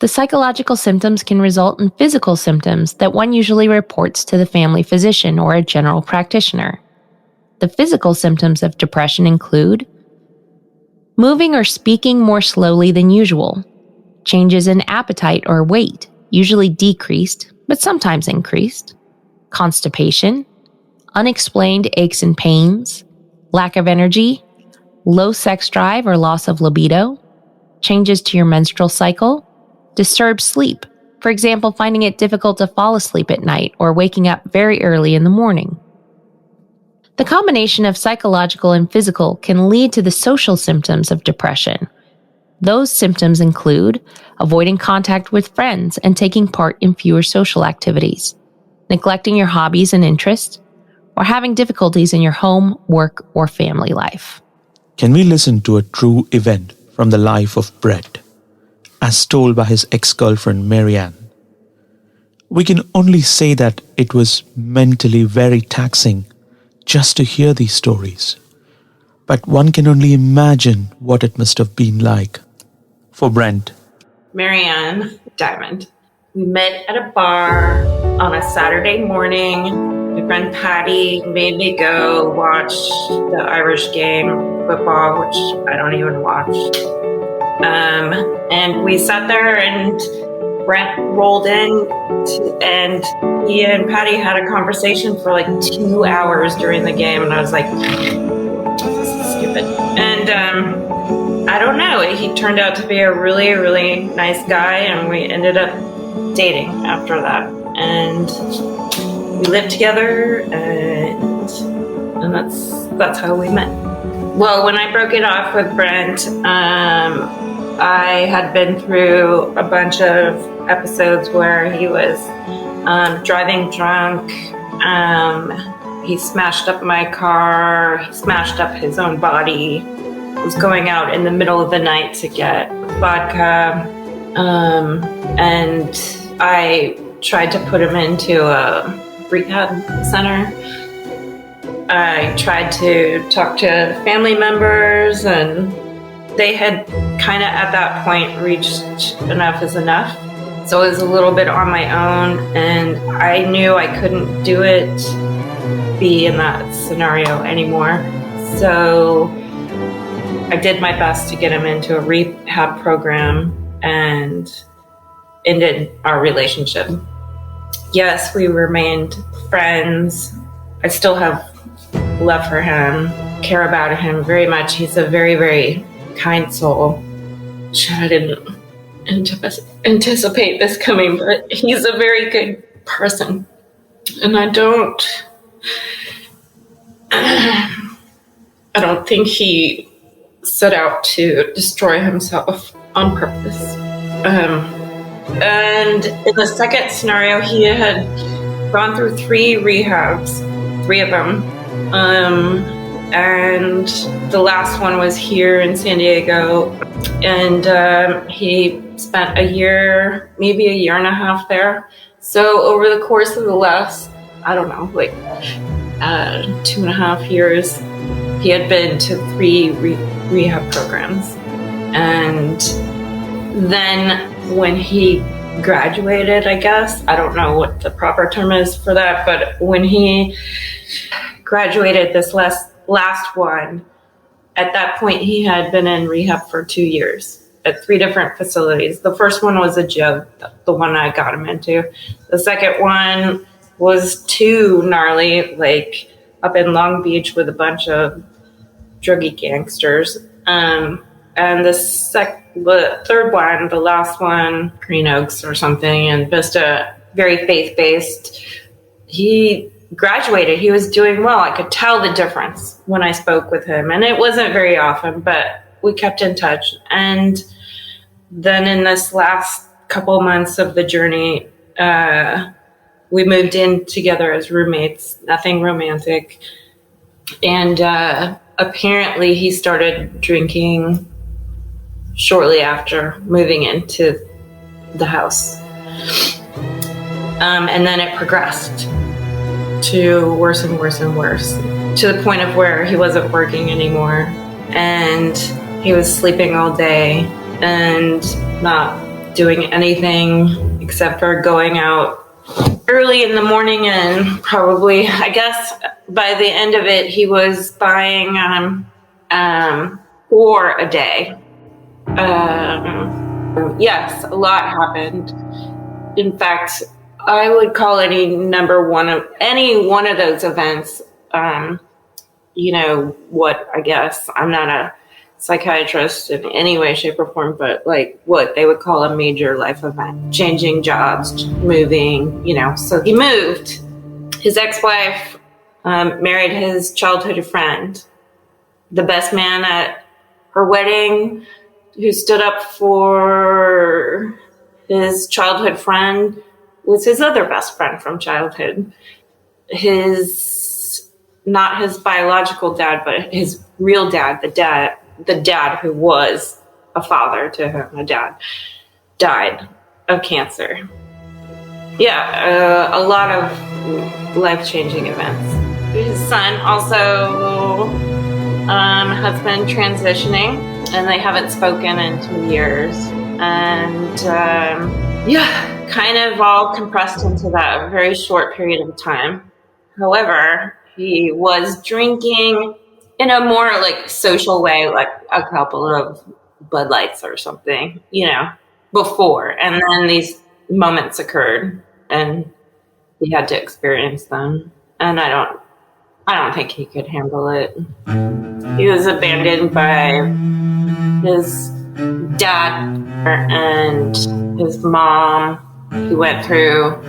The psychological symptoms can result in physical symptoms that one usually reports to the family physician or a general practitioner. The physical symptoms of depression include moving or speaking more slowly than usual, changes in appetite or weight, usually decreased, but sometimes increased, constipation, unexplained aches and pains, lack of energy, low sex drive or loss of libido, changes to your menstrual cycle, disturbed sleep, for example, finding it difficult to fall asleep at night or waking up very early in the morning. The combination of psychological and physical can lead to the social symptoms of depression. Those symptoms include avoiding contact with friends and taking part in fewer social activities, neglecting your hobbies and interests, or having difficulties in your home, work, or family life. Can we listen to a true event from the life of Brett, as told by his ex-girlfriend Marianne? We can only say that it was mentally very taxing just to hear these stories. But one can only imagine what it must have been like for Brent. Marianne Diamond. We met at a bar on a Saturday morning. My friend Patty made me go watch the Irish game, football, which I don't even watch. And we sat there and Brent rolled in and he and Patty had a conversation for like 2 hours during the game. And I was like, this is stupid. And I don't know, he turned out to be a really, really nice guy. And we ended up dating after that. And we lived together and that's how we met. Well, when I broke it off with Brent, I had been through a bunch of episodes where he was driving drunk. He smashed up my car. He smashed up his own body. He was going out in the middle of the night to get vodka. And I tried to put him into a rehab center. I tried to talk to family members, and they had kind of at that point reached enough is enough. So it was a little bit on my own, and I knew I couldn't be in that scenario anymore. So I did my best to get him into a rehab program and ended our relationship. Yes, we remained friends. I still have love for him, care about him very much. He's a very, very kind soul. I didn't anticipate this coming, but he's a very good person. And I don't think he set out to destroy himself on purpose. And in the second scenario, he had gone through 3 rehabs, 3 of them. And the last one was here in San Diego. And he spent a year, maybe a year and a half there. So over the course of the last, I don't know, like 2.5 years, he had been to 3 rehab programs. And then when he graduated, I guess, I don't know what the proper term is for that, but when he graduated this last one, at that point he had been in rehab for 2 years at 3 different facilities. The first one was a joke, the one I got him into. The second one was too gnarly, like up in Long Beach with a bunch of druggy gangsters. And the third one, the last one, Green Oaks or something, and Vista, very faith-based. He graduated. He was doing well. I could tell the difference when I spoke with him. And it wasn't very often, but we kept in touch. And then in this last couple months of the journey, we moved in together as roommates, nothing romantic. And apparently he started drinking shortly after moving into the house. And then it progressed to worse and worse and worse, to the point of where he wasn't working anymore and he was sleeping all day and not doing anything except for going out early in the morning, and probably, I guess, by the end of it, he was buying 4 a day. Yes, a lot happened. In fact, I would call any one of those events, what, I guess, I'm not a psychiatrist in any way, shape, or form, but like what they would call a major life event, changing jobs, moving, so he moved. His ex-wife married his childhood friend. The best man at her wedding, who stood up for his childhood friend, was his other best friend from childhood. Not his biological dad, but his real dad, the dad who was a father to him, a dad, died of cancer. Yeah, a lot of life-changing events. His son also has been transitioning, and they haven't spoken in 2 years. And kind of all compressed into that very short period of time. However, he was drinking in a more like social way, like a couple of Bud Lights or something, before. And then these moments occurred and he had to experience them. And I don't think he could handle it. He was abandoned by his dad and his mom. He went through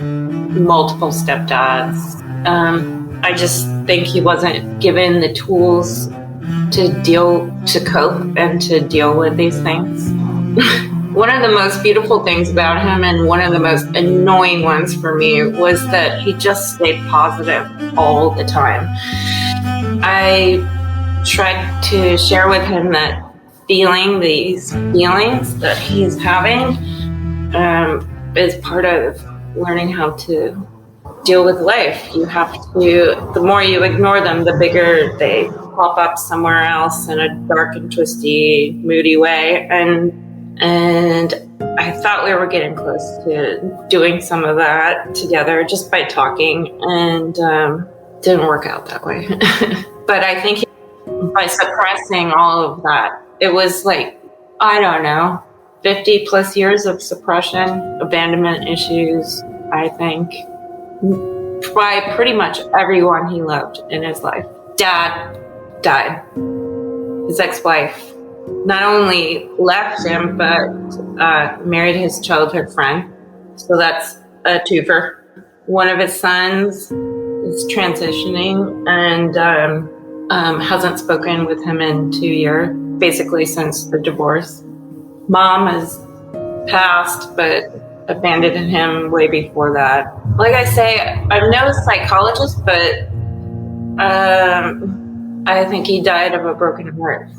multiple stepdads. I just think he wasn't given the tools to cope and to deal with these things. One of the most beautiful things about him, and one of the most annoying ones for me, was that he just stayed positive all the time. I tried to share with him that these feelings that he's having is part of learning how to deal with life. You have to, the more you ignore them, the bigger they pop up somewhere else in a dark and twisty, moody way. And I thought we were getting close to doing some of that together just by talking, and didn't work out that way. But I think by suppressing all of that, it was like, I don't know, 50 plus years of suppression, abandonment issues, I think, by pretty much everyone he loved in his life. Dad died. His ex-wife not only left him, but married his childhood friend. So that's a twofer. One of his sons is transitioning and hasn't spoken with him in 2 years, basically since the divorce. Mom has passed, but abandoned him way before that. Like I say, I'm no psychologist, but I think he died of a broken heart.